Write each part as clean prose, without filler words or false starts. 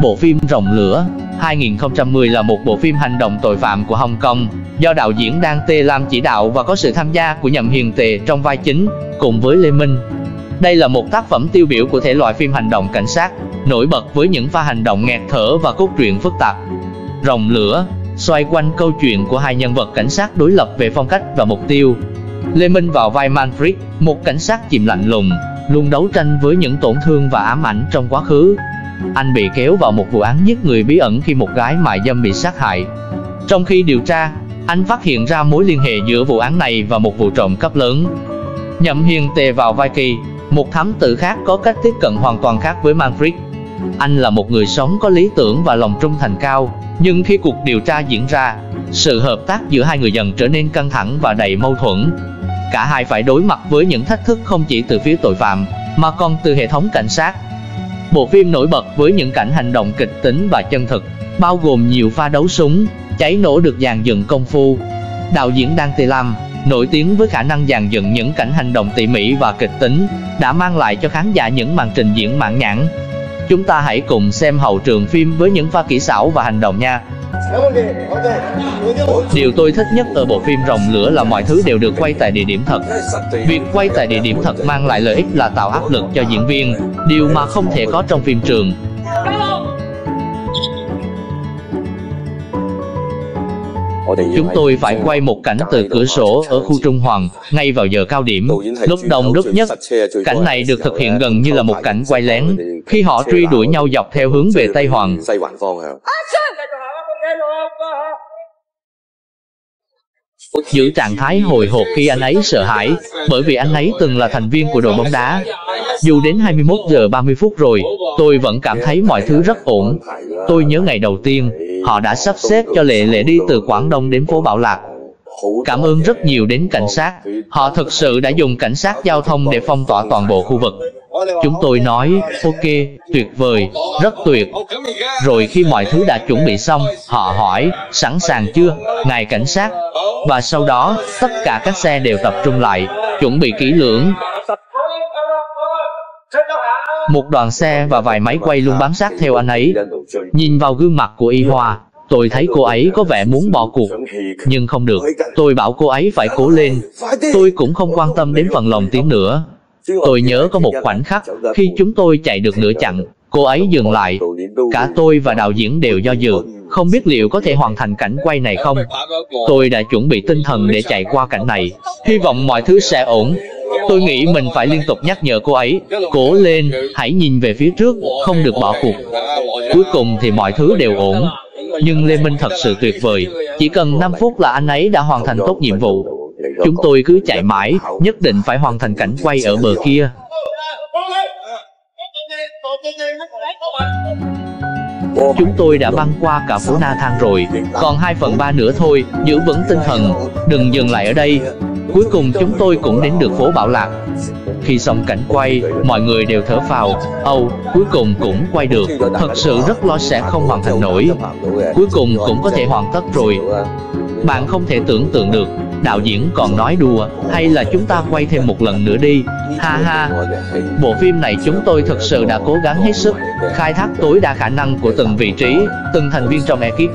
Bộ phim Rồng Lửa 2010 là một bộ phim hành động tội phạm của Hồng Kông, do đạo diễn Đan Tê Lam chỉ đạo và có sự tham gia của Nhậm Hiền Tề trong vai chính, cùng với Lê Minh. Đây là một tác phẩm tiêu biểu của thể loại phim hành động cảnh sát, nổi bật với những pha hành động nghẹt thở và cốt truyện phức tạp. Rồng Lửa xoay quanh câu chuyện của hai nhân vật cảnh sát đối lập về phong cách và mục tiêu. Lê Minh vào vai Manfred, một cảnh sát chìm lạnh lùng, luôn đấu tranh với những tổn thương và ám ảnh trong quá khứ. Anh bị kéo vào một vụ án giết người bí ẩn khi một gái mại dâm bị sát hại. Trong khi điều tra, anh phát hiện ra mối liên hệ giữa vụ án này và một vụ trộm cắp lớn. Nhậm Hiền Tề vào vai Kỳ, một thám tử khác có cách tiếp cận hoàn toàn khác với Manfred. Anh là một người sống có lý tưởng và lòng trung thành cao, nhưng khi cuộc điều tra diễn ra, sự hợp tác giữa hai người dần trở nên căng thẳng và đầy mâu thuẫn. Cả hai phải đối mặt với những thách thức không chỉ từ phía tội phạm, mà còn từ hệ thống cảnh sát. Bộ phim nổi bật với những cảnh hành động kịch tính và chân thực, bao gồm nhiều pha đấu súng, cháy nổ được dàn dựng công phu. Đạo diễn Đan Tê Lam, nổi tiếng với khả năng dàn dựng những cảnh hành động tỉ mỉ và kịch tính, đã mang lại cho khán giả những màn trình diễn mãn nhãn. Chúng ta hãy cùng xem hậu trường phim với những pha kỹ xảo và hành động nha. Điều tôi thích nhất ở bộ phim Rồng Lửa là mọi thứ đều được quay tại địa điểm thật. Việc quay tại địa điểm thật mang lại lợi ích là tạo áp lực cho diễn viên, điều mà không thể có trong phim trường. Chúng tôi phải quay một cảnh từ cửa sổ ở khu Trung Hoàng, ngay vào giờ cao điểm, lúc đông đúc nhất. Cảnh này được thực hiện gần như là một cảnh quay lén, khi họ truy đuổi nhau dọc theo hướng về Tây Hoàng. Giữ trạng thái hồi hộp khi anh ấy sợ hãi, bởi vì anh ấy từng là thành viên của đội bóng đá. Dù đến 21 giờ 30 phút rồi, tôi vẫn cảm thấy mọi thứ rất ổn. Tôi nhớ ngày đầu tiên, họ đã sắp xếp cho Lệ đi từ Quảng Đông đến phố Bảo Lạc. Cảm ơn rất nhiều đến cảnh sát, họ thực sự đã dùng cảnh sát giao thông để phong tỏa toàn bộ khu vực. Chúng tôi nói, ok, tuyệt vời, rất tuyệt. Rồi khi mọi thứ đã chuẩn bị xong, họ hỏi, sẵn sàng chưa, ngài cảnh sát? Và sau đó, tất cả các xe đều tập trung lại, chuẩn bị kỹ lưỡng. Một đoàn xe và vài máy quay luôn bám sát theo anh ấy. Nhìn vào gương mặt của Y Hoa, tôi thấy cô ấy có vẻ muốn bỏ cuộc. Nhưng không được, tôi bảo cô ấy phải cố lên. Tôi cũng không quan tâm đến phần lồng tiếng nữa. Tôi nhớ có một khoảnh khắc, khi chúng tôi chạy được nửa chặng, cô ấy dừng lại. Cả tôi và đạo diễn đều do dự, không biết liệu có thể hoàn thành cảnh quay này không. Tôi đã chuẩn bị tinh thần để chạy qua cảnh này, hy vọng mọi thứ sẽ ổn. Tôi nghĩ mình phải liên tục nhắc nhở cô ấy, cố lên, hãy nhìn về phía trước, không được bỏ cuộc. Cuối cùng thì mọi thứ đều ổn. Nhưng Lê Minh thật sự tuyệt vời, chỉ cần 5 phút là anh ấy đã hoàn thành tốt nhiệm vụ. Chúng tôi cứ chạy mãi, nhất định phải hoàn thành cảnh quay ở bờ kia. Chúng tôi đã băng qua cả phố Na Thang rồi, còn 2/3 nữa thôi, giữ vững tinh thần, đừng dừng lại ở đây. Cuối cùng chúng tôi cũng đến được phố Bảo Lạc. Khi xong cảnh quay, mọi người đều thở phào, cuối cùng cũng quay được, thật sự rất lo sẽ không hoàn thành nổi. Cuối cùng cũng có thể hoàn tất rồi. Bạn không thể tưởng tượng được, đạo diễn còn nói đùa, hay là chúng ta quay thêm một lần nữa đi, ha ha. Bộ phim này chúng tôi thực sự đã cố gắng hết sức, khai thác tối đa khả năng của từng vị trí, từng thành viên trong ekip.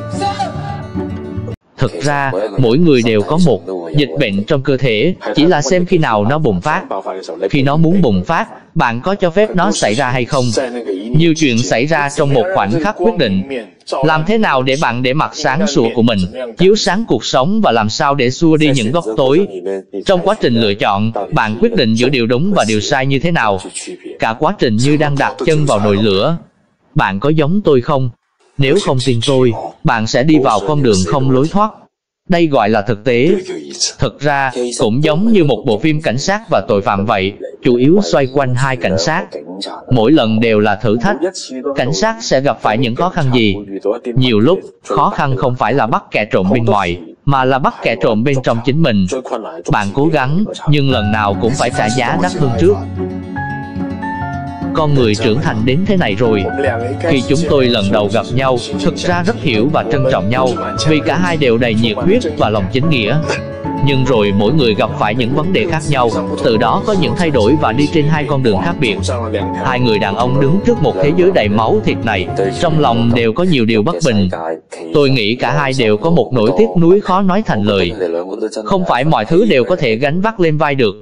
Thực ra, mỗi người đều có một dịch bệnh trong cơ thể, chỉ là xem khi nào nó bùng phát. Khi nó muốn bùng phát, bạn có cho phép nó xảy ra hay không? Nhiều chuyện xảy ra trong một khoảnh khắc quyết định. Làm thế nào để bạn để mặt sáng sủa của mình, chiếu sáng cuộc sống và làm sao để xua đi những góc tối? Trong quá trình lựa chọn, bạn quyết định giữa điều đúng và điều sai như thế nào? Cả quá trình như đang đặt chân vào nồi lửa. Bạn có giống tôi không? Nếu không tin tôi, bạn sẽ đi vào con đường không lối thoát. Đây gọi là thực tế. Thực ra, cũng giống như một bộ phim cảnh sát và tội phạm vậy, chủ yếu xoay quanh hai cảnh sát. Mỗi lần đều là thử thách. Cảnh sát sẽ gặp phải những khó khăn gì? Nhiều lúc, khó khăn không phải là bắt kẻ trộm bên ngoài, mà là bắt kẻ trộm bên trong chính mình. Bạn cố gắng, nhưng lần nào cũng phải trả giá đắt hơn trước. Con người trưởng thành đến thế này rồi. Khi chúng tôi lần đầu gặp nhau, thực ra rất hiểu và trân trọng nhau, vì cả hai đều đầy nhiệt huyết và lòng chính nghĩa. Nhưng rồi mỗi người gặp phải những vấn đề khác nhau, từ đó có những thay đổi và đi trên hai con đường khác biệt. Hai người đàn ông đứng trước một thế giới đầy máu thịt này, trong lòng đều có nhiều điều bất bình. Tôi nghĩ cả hai đều có một nỗi tiếc nuối khó nói thành lời. Không phải mọi thứ đều có thể gánh vác lên vai được.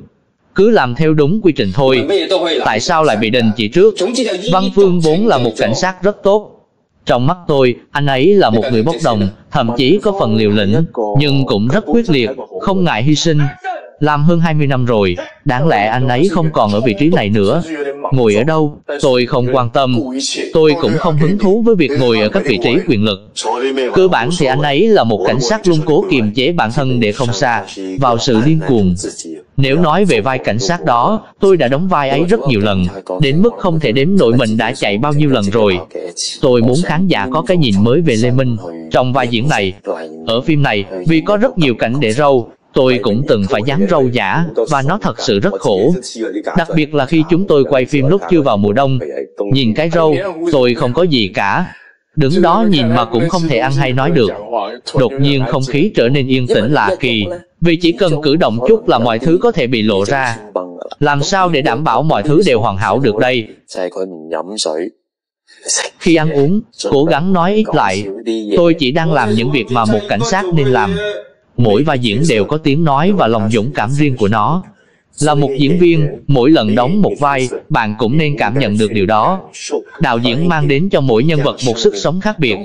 Cứ làm theo đúng quy trình thôi. Tại sao lại bị đình chỉ trước? Văn Phương vốn là một cảnh sát rất tốt. Trong mắt tôi, anh ấy là một người bốc đồng, thậm chí có phần liều lĩnh, nhưng cũng rất quyết liệt, không ngại hy sinh. Làm hơn 20 năm rồi, đáng lẽ anh ấy không còn ở vị trí này nữa. Ngồi ở đâu, tôi không quan tâm. Tôi cũng không hứng thú với việc ngồi ở các vị trí quyền lực. Cơ bản thì anh ấy là một cảnh sát luôn cố kiềm chế bản thân để không sa vào sự điên cuồng. Nếu nói về vai cảnh sát đó, tôi đã đóng vai ấy rất nhiều lần, đến mức không thể đếm nổi mình đã chạy bao nhiêu lần rồi. Tôi muốn khán giả có cái nhìn mới về Lê Minh trong vai diễn này. Ở phim này, vì có rất nhiều cảnh để râu, tôi cũng từng phải dán râu giả, và nó thật sự rất khổ. Đặc biệt là khi chúng tôi quay phim lúc chưa vào mùa đông. Nhìn cái râu, tôi không có gì cả. Đứng đó nhìn mà cũng không thể ăn hay nói được. Đột nhiên không khí trở nên yên tĩnh lạ kỳ, vì chỉ cần cử động chút là mọi thứ có thể bị lộ ra. Làm sao để đảm bảo mọi thứ đều hoàn hảo được đây? Khi ăn uống, cố gắng nói ít lại. Tôi chỉ đang làm những việc mà một cảnh sát nên làm. Mỗi vai diễn đều có tiếng nói và lòng dũng cảm riêng của nó. Là một diễn viên, mỗi lần đóng một vai, bạn cũng nên cảm nhận được điều đó. Đạo diễn mang đến cho mỗi nhân vật một sức sống khác biệt.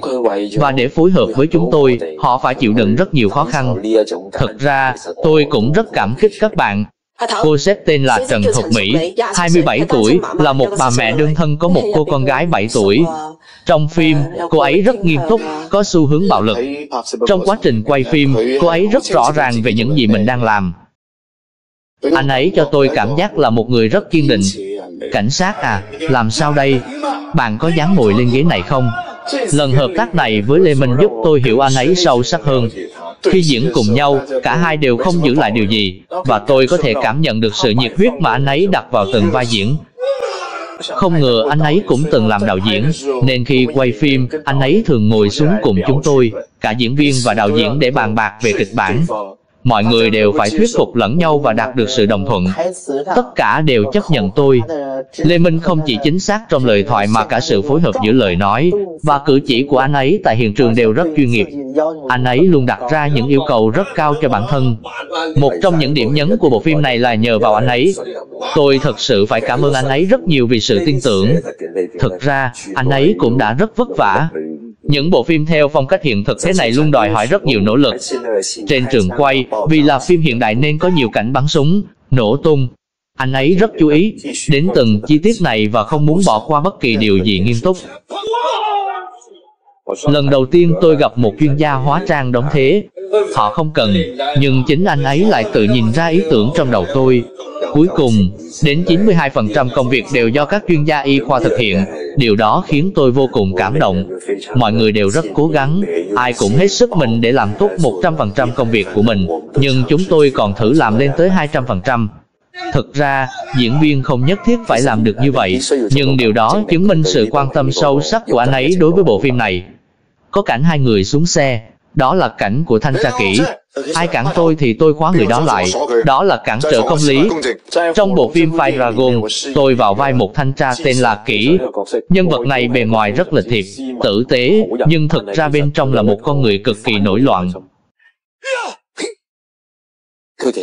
Và để phối hợp với chúng tôi, họ phải chịu đựng rất nhiều khó khăn. Thật ra, tôi cũng rất cảm kích các bạn. Cô sếp tên là Trần Thục Mỹ, 27 tuổi, là một bà mẹ đơn thân có một cô con gái 7 tuổi. Trong phim, cô ấy rất nghiêm túc, có xu hướng bạo lực. Trong quá trình quay phim, cô ấy rất rõ ràng về những gì mình đang làm. Anh ấy cho tôi cảm giác là một người rất kiên định. Cảnh sát à, làm sao đây? Bạn có dám ngồi lên ghế này không? Lần hợp tác này với Lê Minh giúp tôi hiểu anh ấy sâu sắc hơn. Khi diễn cùng nhau, cả hai đều không giữ lại điều gì, và tôi có thể cảm nhận được sự nhiệt huyết mà anh ấy đặt vào từng vai diễn. Không ngờ anh ấy cũng từng làm đạo diễn, nên khi quay phim, anh ấy thường ngồi xuống cùng chúng tôi, cả diễn viên và đạo diễn để bàn bạc về kịch bản. Mọi người đều phải thuyết phục lẫn nhau và đạt được sự đồng thuận. Tất cả đều chấp nhận tôi. Lê Minh không chỉ chính xác trong lời thoại mà cả sự phối hợp giữa lời nói và cử chỉ của anh ấy tại hiện trường đều rất chuyên nghiệp. Anh ấy luôn đặt ra những yêu cầu rất cao cho bản thân. Một trong những điểm nhấn của bộ phim này là nhờ vào anh ấy. Tôi thật sự phải cảm ơn anh ấy rất nhiều vì sự tin tưởng. Thực ra, anh ấy cũng đã rất vất vả. Những bộ phim theo phong cách hiện thực thế này luôn đòi hỏi rất nhiều nỗ lực. Trên trường quay, vì là phim hiện đại nên có nhiều cảnh bắn súng, nổ tung. Anh ấy rất chú ý đến từng chi tiết này và không muốn bỏ qua bất kỳ điều gì nghiêm túc. Lần đầu tiên tôi gặp một chuyên gia hóa trang đóng thế. Họ không cần, nhưng chính anh ấy lại tự nhìn ra ý tưởng trong đầu tôi. Cuối cùng, đến 92% công việc đều do các chuyên gia y khoa thực hiện. Điều đó khiến tôi vô cùng cảm động. Mọi người đều rất cố gắng, ai cũng hết sức mình để làm tốt 100% công việc của mình. Nhưng chúng tôi còn thử làm lên tới 200%. Thực ra, diễn viên không nhất thiết phải làm được như vậy, nhưng điều đó chứng minh sự quan tâm sâu sắc của anh ấy đối với bộ phim này. Có cảnh hai người xuống xe, đó là cảnh của thanh tra kỹ. Ai cản tôi thì tôi khóa người đó lại, đó là cản trở công lý. Trong bộ phim Fight Dragon, tôi vào vai một thanh tra tên là Kỹ. Nhân vật này bề ngoài rất lịch thiệp, tử tế, nhưng thực ra bên trong là một con người cực kỳ nổi loạn.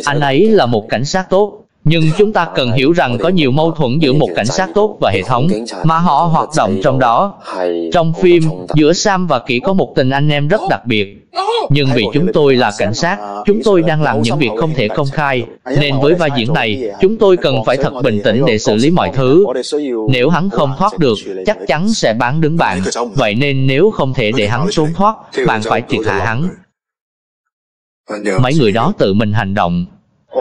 Anh ấy là một cảnh sát tốt, nhưng chúng ta cần hiểu rằng có nhiều mâu thuẫn giữa một cảnh sát tốt và hệ thống mà họ hoạt động trong đó. Trong phim, giữa Sam và Kỹ có một tình anh em rất đặc biệt. Nhưng vì chúng tôi là cảnh sát, chúng tôi đang làm những việc không thể công khai, nên với vai diễn này, chúng tôi cần phải thật bình tĩnh để xử lý mọi thứ. Nếu hắn không thoát được, chắc chắn sẽ bán đứng bạn. Vậy nên nếu không thể để hắn trốn thoát, bạn phải triệt hạ hắn. Mấy người đó tự mình hành động.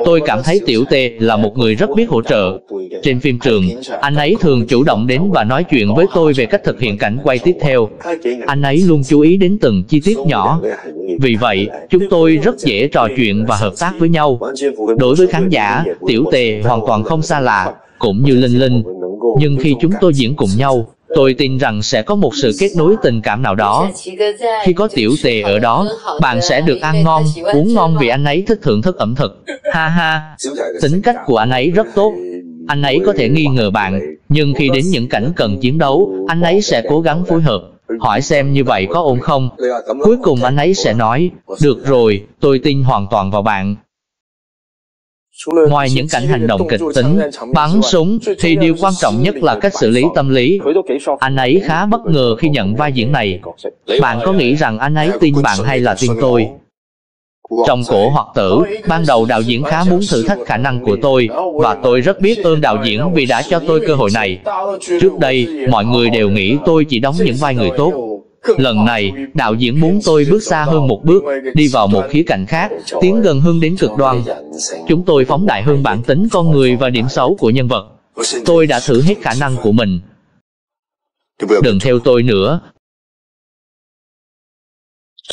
Tôi cảm thấy Tiểu Tê là một người rất biết hỗ trợ. Trên phim trường, anh ấy thường chủ động đến và nói chuyện với tôi về cách thực hiện cảnh quay tiếp theo. Anh ấy luôn chú ý đến từng chi tiết nhỏ. Vì vậy, chúng tôi rất dễ trò chuyện và hợp tác với nhau. Đối với khán giả, Tiểu Tê hoàn toàn không xa lạ, cũng như Linh Linh. Nhưng khi chúng tôi diễn cùng nhau, Tôi tin rằng sẽ có một sự kết nối tình cảm nào đó. Khi có Tiểu Tề ở đó, bạn sẽ được ăn ngon, uống ngon vì anh ấy thích thưởng thức ẩm thực. Ha ha, tính cách của anh ấy rất tốt. Anh ấy có thể nghi ngờ bạn, nhưng khi đến những cảnh cần chiến đấu, anh ấy sẽ cố gắng phối hợp. Hỏi xem như vậy có ổn không? Cuối cùng anh ấy sẽ nói, được rồi, tôi tin hoàn toàn vào bạn. Ngoài những cảnh hành động kịch tính, bắn súng, thì điều quan trọng nhất là cách xử lý tâm lý. Anh ấy khá bất ngờ khi nhận vai diễn này. Bạn có nghĩ rằng anh ấy tin bạn hay là tin tôi? Trong Cổ Hoặc Tử, ban đầu đạo diễn khá muốn thử thách khả năng của tôi, và tôi rất biết ơn đạo diễn vì đã cho tôi cơ hội này. Trước đây, mọi người đều nghĩ tôi chỉ đóng những vai người tốt. Lần này, đạo diễn muốn tôi bước xa hơn một bước, đi vào một khía cạnh khác, tiến gần hơn đến cực đoan. Chúng tôi phóng đại hơn bản tính con người và điểm xấu của nhân vật. Tôi đã thử hết khả năng của mình. Đừng theo tôi nữa.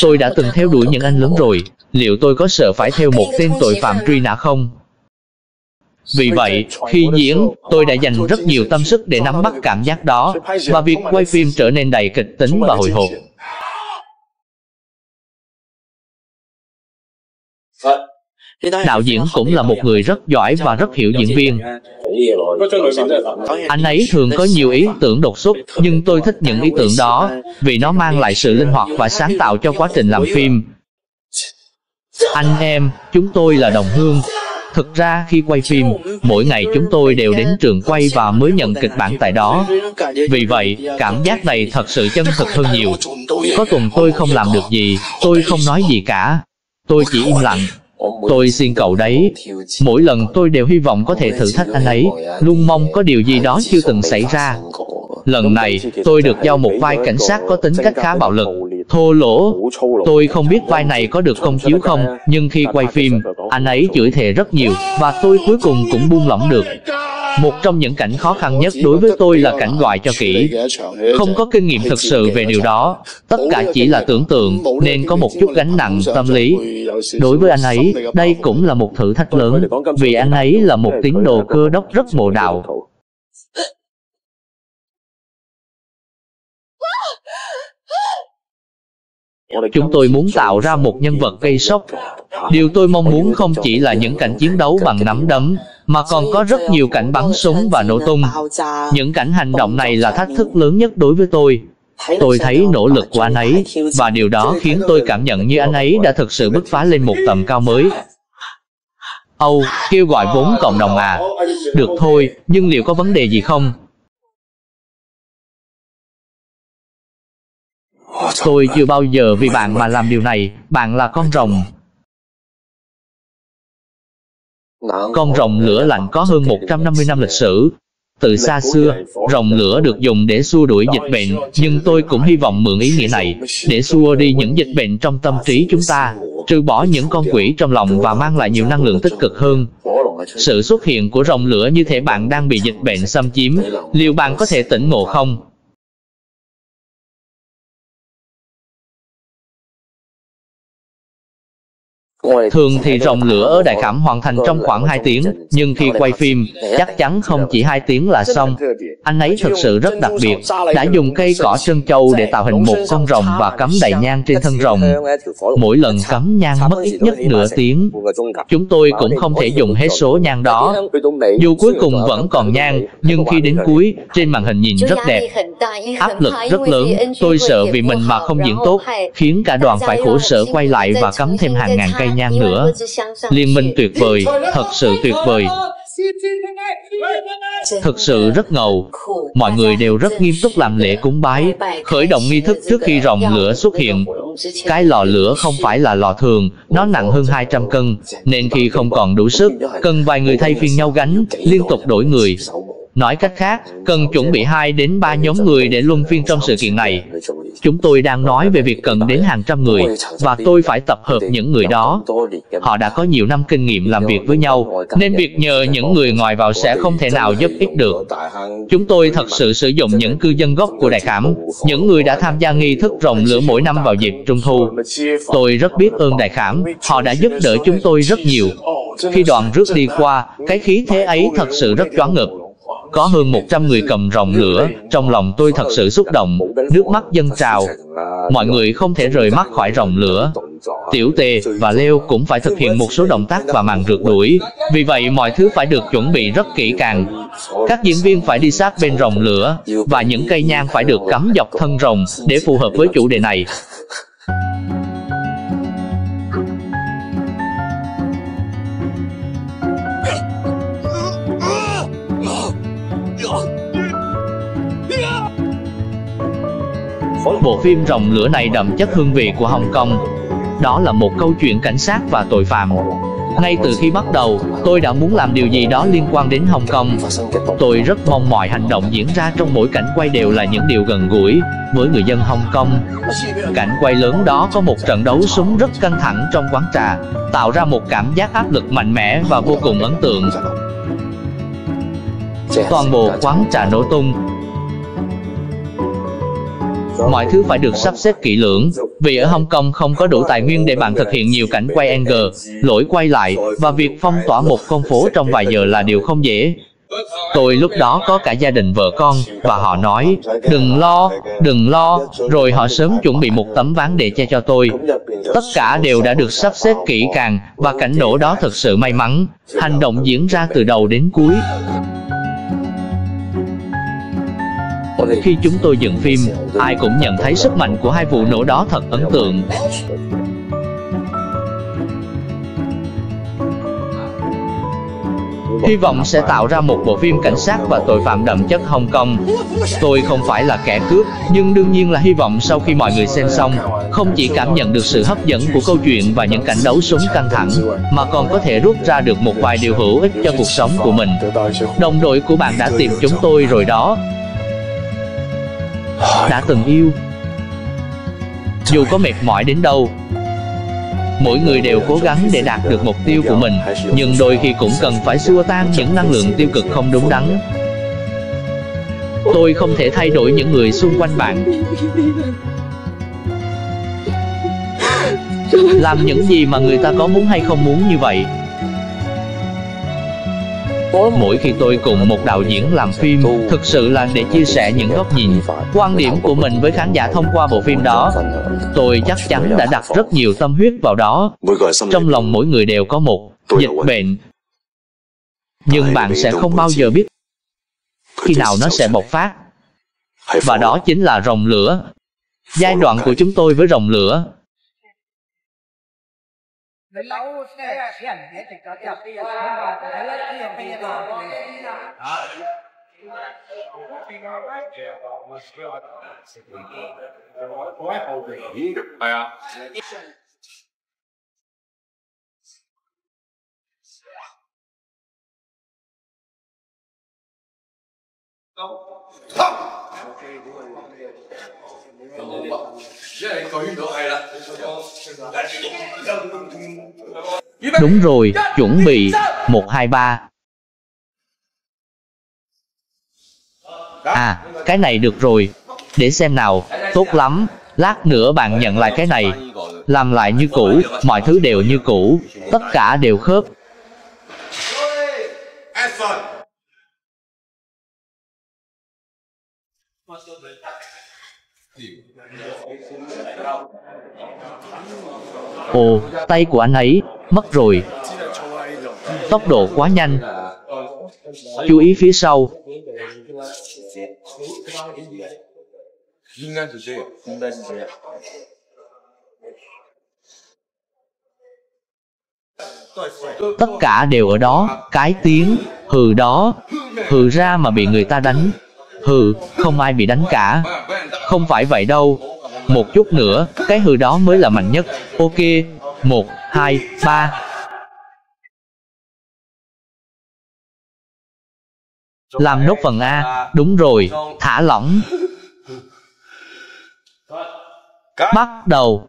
Tôi đã từng theo đuổi những anh lớn rồi, liệu tôi có sợ phải theo một tên tội phạm truy nã không? Vì vậy, khi diễn, tôi đã dành rất nhiều tâm sức để nắm bắt cảm giác đó, và việc quay phim trở nên đầy kịch tính và hồi hộp. Đạo diễn cũng là một người rất giỏi và rất hiểu diễn viên. Anh ấy thường có nhiều ý tưởng đột xuất, nhưng tôi thích những ý tưởng đó, vì nó mang lại sự linh hoạt và sáng tạo cho quá trình làm phim. Anh em, chúng tôi là đồng hương. Thực ra khi quay phim, mỗi ngày chúng tôi đều đến trường quay và mới nhận kịch bản tại đó. Vì vậy, cảm giác này thật sự chân thực hơn nhiều. Có tuần tôi không làm được gì, tôi không nói gì cả. Tôi chỉ im lặng. Tôi xin cậu đấy. Mỗi lần tôi đều hy vọng có thể thử thách anh ấy, luôn mong có điều gì đó chưa từng xảy ra. Lần này, tôi được giao một vai cảnh sát có tính cách khá bạo lực, thô lỗ. Tôi không biết vai này có được công chiếu không, nhưng khi quay phim, anh ấy chửi thề rất nhiều, và tôi cuối cùng cũng buông lỏng được. Một trong những cảnh khó khăn nhất đối với tôi là cảnh gọi cho kỹ. Không có kinh nghiệm thực sự về điều đó, tất cả chỉ là tưởng tượng, nên có một chút gánh nặng tâm lý. Đối với anh ấy, đây cũng là một thử thách lớn, vì anh ấy là một tín đồ Cơ Đốc rất mộ đạo. Chúng tôi muốn tạo ra một nhân vật gây sốc. Điều tôi mong muốn không chỉ là những cảnh chiến đấu bằng nắm đấm, mà còn có rất nhiều cảnh bắn súng và nổ tung. Những cảnh hành động này là thách thức lớn nhất đối với tôi. Tôi thấy nỗ lực của anh ấy, và điều đó khiến tôi cảm nhận như anh ấy đã thực sự bứt phá lên một tầm cao mới. Âu, kêu gọi vốn cộng đồng à? Được thôi, nhưng liệu có vấn đề gì không? Tôi chưa bao giờ vì bạn mà làm điều này, bạn là con rồng. Con rồng lửa lạnh có hơn 150 năm lịch sử. Từ xa xưa, rồng lửa được dùng để xua đuổi dịch bệnh, nhưng tôi cũng hy vọng mượn ý nghĩa này, để xua đi những dịch bệnh trong tâm trí chúng ta, trừ bỏ những con quỷ trong lòng và mang lại nhiều năng lượng tích cực hơn. Sự xuất hiện của rồng lửa như thể bạn đang bị dịch bệnh xâm chiếm, liệu bạn có thể tỉnh ngộ không? Thường thì rồng lửa ở Đại Khảm hoàn thành trong khoảng 2 tiếng, nhưng khi quay phim, chắc chắn không chỉ 2 tiếng là xong. Anh ấy thực sự rất đặc biệt, đã dùng cây cỏ trân châu để tạo hình một con rồng và cắm đầy nhang trên thân rồng. Mỗi lần cắm nhang mất ít nhất nửa tiếng. Chúng tôi cũng không thể dùng hết số nhang đó. Dù cuối cùng vẫn còn nhang, nhưng khi đến cuối, trên màn hình nhìn rất đẹp. Áp lực rất lớn, tôi sợ vì mình mà không diễn tốt, khiến cả đoàn phải khổ sở quay lại và cắm thêm hàng ngàn cây nhang nữa. Liên minh tuyệt vời, thật sự tuyệt vời. Thực sự rất ngầu. Mọi người đều rất nghiêm túc làm lễ cúng bái, khởi động nghi thức trước khi rồng lửa xuất hiện. Cái lò lửa không phải là lò thường, nó nặng hơn 200 cân, nên khi không còn đủ sức, cần vài người thay phiên nhau gánh, liên tục đổi người. Nói cách khác, cần chuẩn bị 2 đến 3 nhóm người để luân phiên trong sự kiện này. Chúng tôi đang nói về việc cần đến hàng trăm người, và tôi phải tập hợp những người đó. Họ đã có nhiều năm kinh nghiệm làm việc với nhau, nên việc nhờ những người ngoài vào sẽ không thể nào giúp ích được. Chúng tôi thật sự sử dụng những cư dân gốc của Đại Khảm, những người đã tham gia nghi thức rồng lửa mỗi năm vào dịp Trung thu. Tôi rất biết ơn Đại Khảm, họ đã giúp đỡ chúng tôi rất nhiều. Khi đoàn rước đi qua, cái khí thế ấy thật sự rất choáng ngợp. Có hơn 100 người cầm rồng lửa, trong lòng tôi thật sự xúc động, nước mắt dâng trào. Mọi người không thể rời mắt khỏi rồng lửa. Tiểu Tề và Leo cũng phải thực hiện một số động tác và màn rượt đuổi, vì vậy mọi thứ phải được chuẩn bị rất kỹ càng. Các diễn viên phải đi sát bên rồng lửa, và những cây nhang phải được cắm dọc thân rồng để phù hợp với chủ đề này. Bộ phim Rồng Lửa này đậm chất hương vị của Hồng Kông. Đó là một câu chuyện cảnh sát và tội phạm. Ngay từ khi bắt đầu, tôi đã muốn làm điều gì đó liên quan đến Hồng Kông. Tôi rất mong mọi hành động diễn ra trong mỗi cảnh quay đều là những điều gần gũi với người dân Hồng Kông. Cảnh quay lớn đó có một trận đấu súng rất căng thẳng trong quán trà, tạo ra một cảm giác áp lực mạnh mẽ và vô cùng ấn tượng. Toàn bộ quán trà nổ tung. Mọi thứ phải được sắp xếp kỹ lưỡng, vì ở Hồng Kông không có đủ tài nguyên để bạn thực hiện nhiều cảnh quay NG, lỗi quay lại, và việc phong tỏa một con phố trong vài giờ là điều không dễ. Tôi lúc đó có cả gia đình vợ con, và họ nói, đừng lo, rồi họ sớm chuẩn bị một tấm ván để che cho tôi. Tất cả đều đã được sắp xếp kỹ càng, và cảnh nổ đó thật sự may mắn. Hành động diễn ra từ đầu đến cuối. Khi chúng tôi dựng phim, ai cũng nhận thấy sức mạnh của hai vụ nổ đó thật ấn tượng. Hy vọng sẽ tạo ra một bộ phim cảnh sát và tội phạm đậm chất Hồng Kông. Tôi không phải là kẻ cướp, nhưng đương nhiên là hy vọng sau khi mọi người xem xong, không chỉ cảm nhận được sự hấp dẫn của câu chuyện và những cảnh đấu súng căng thẳng, mà còn có thể rút ra được một vài điều hữu ích cho cuộc sống của mình. Đồng đội của bạn đã tìm chúng tôi rồi đó. Đã từng yêu. Dù có mệt mỏi đến đâu, mỗi người đều cố gắng để đạt được mục tiêu của mình, nhưng đôi khi cũng cần phải xua tan những năng lượng tiêu cực không đúng đắn. Tôi không thể thay đổi những người xung quanh bạn. Làm những gì mà người ta có muốn hay không muốn như vậy. Mỗi khi tôi cùng một đạo diễn làm phim, thực sự là để chia sẻ những góc nhìn, quan điểm của mình với khán giả thông qua bộ phim đó. Tôi chắc chắn đã đặt rất nhiều tâm huyết vào đó. Trong lòng mỗi người đều có một dịch bệnh. Nhưng bạn sẽ không bao giờ biết khi nào nó sẽ bộc phát. Và đó chính là rồng lửa. Giai đoạn của chúng tôi với rồng lửa. Đúng rồi, chuẩn bị 1, 2, 3. À, cái này được rồi. Để xem nào, tốt lắm. Lát nữa bạn nhận lại cái này. Làm lại như cũ, mọi thứ đều như cũ. Tất cả đều khớp. Ồ, tay của anh ấy, mất rồi. Tốc độ quá nhanh. Chú ý phía sau. Tất cả đều ở đó, cái tiếng hừ đó, hừ ra mà bị người ta đánh. Hừ, không ai bị đánh cả. Không phải vậy đâu. Một chút nữa, cái hừ đó mới là mạnh nhất. Ok, 1, 2, 3. Làm nốt phần A, đúng rồi, thả lỏng. Bắt đầu.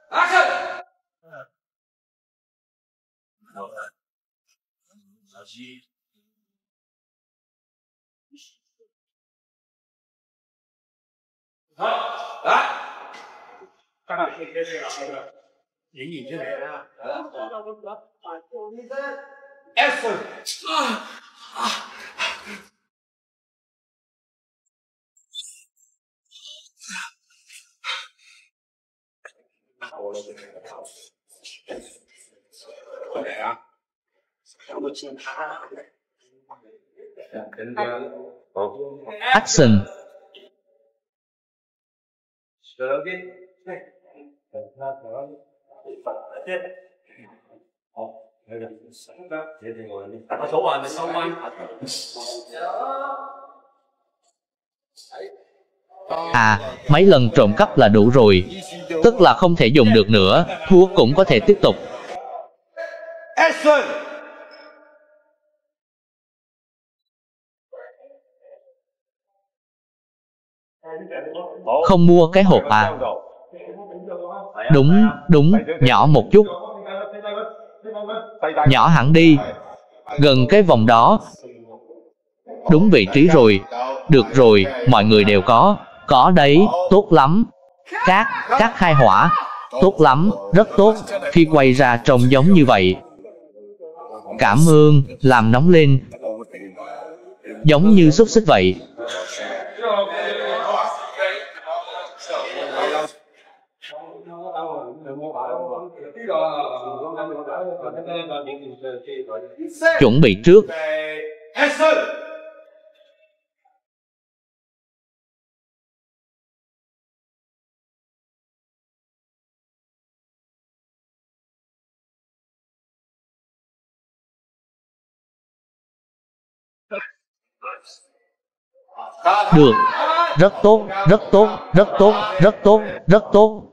Action. À, mấy lần trộm cắp là đủ rồi. Tức là không thể dùng được nữa, thua cũng có thể tiếp tục. Không mua cái hộp à? Đúng, đúng, nhỏ một chút. Nhỏ hẳn đi. Gần cái vòng đó. Đúng vị trí rồi. Được rồi, mọi người đều có. Có đấy, tốt lắm. Cát khai hỏa. Tốt lắm, rất tốt. Khi quay ra trông giống như vậy. Cảm ơn, làm nóng lên. Giống như xúc xích vậy. Chuẩn bị trước. Được. Rất tốt, rất tốt, rất tốt, rất tốt, rất tốt.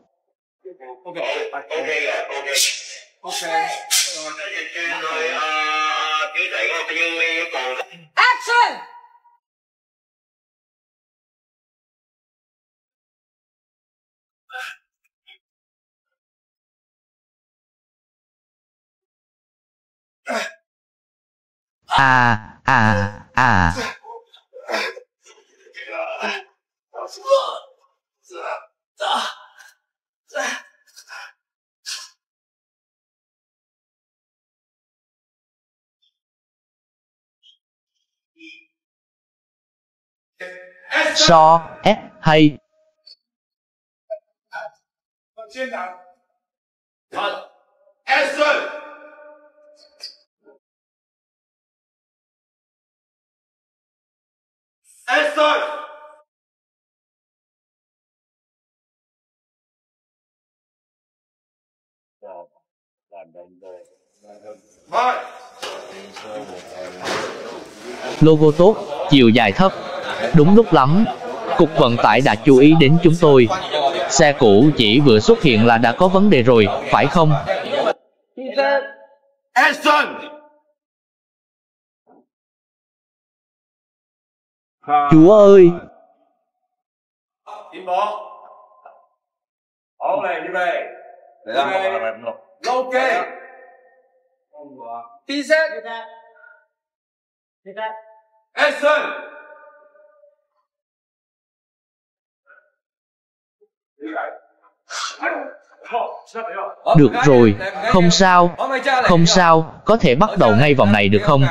Action! À. So, S hay logo tốt, chiều dài thấp. Đúng lúc lắm. Cục vận tải đã chú ý đến chúng tôi. Xe cũ chỉ vừa xuất hiện là đã có vấn đề rồi, phải không? Chúa ơi! Được rồi, không sao, không sao, có thể bắt đầu ngay vòng này được không?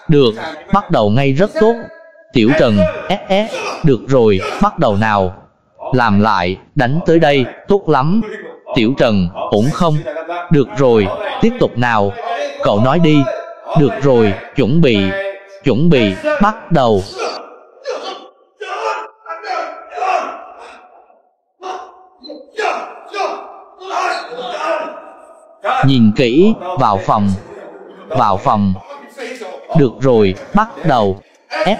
Được, bắt đầu ngay rất tốt. Tiểu Trần, SS, được rồi, bắt đầu nào. Làm lại, đánh tới đây, tốt lắm. Tiểu Trần, ổn không? Được rồi, tiếp tục nào. Cậu nói đi. Được rồi, chuẩn bị, bắt đầu. Nhìn kỹ, vào phòng. Được rồi, bắt đầu. F.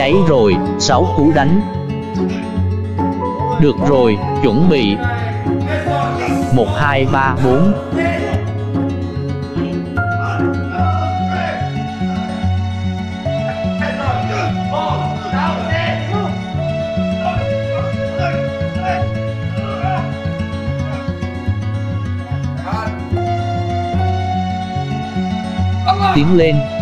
cháy rồi, 6 cú đánh. Được rồi, chuẩn bị. 1, 2, 3, 4. Tiến lên.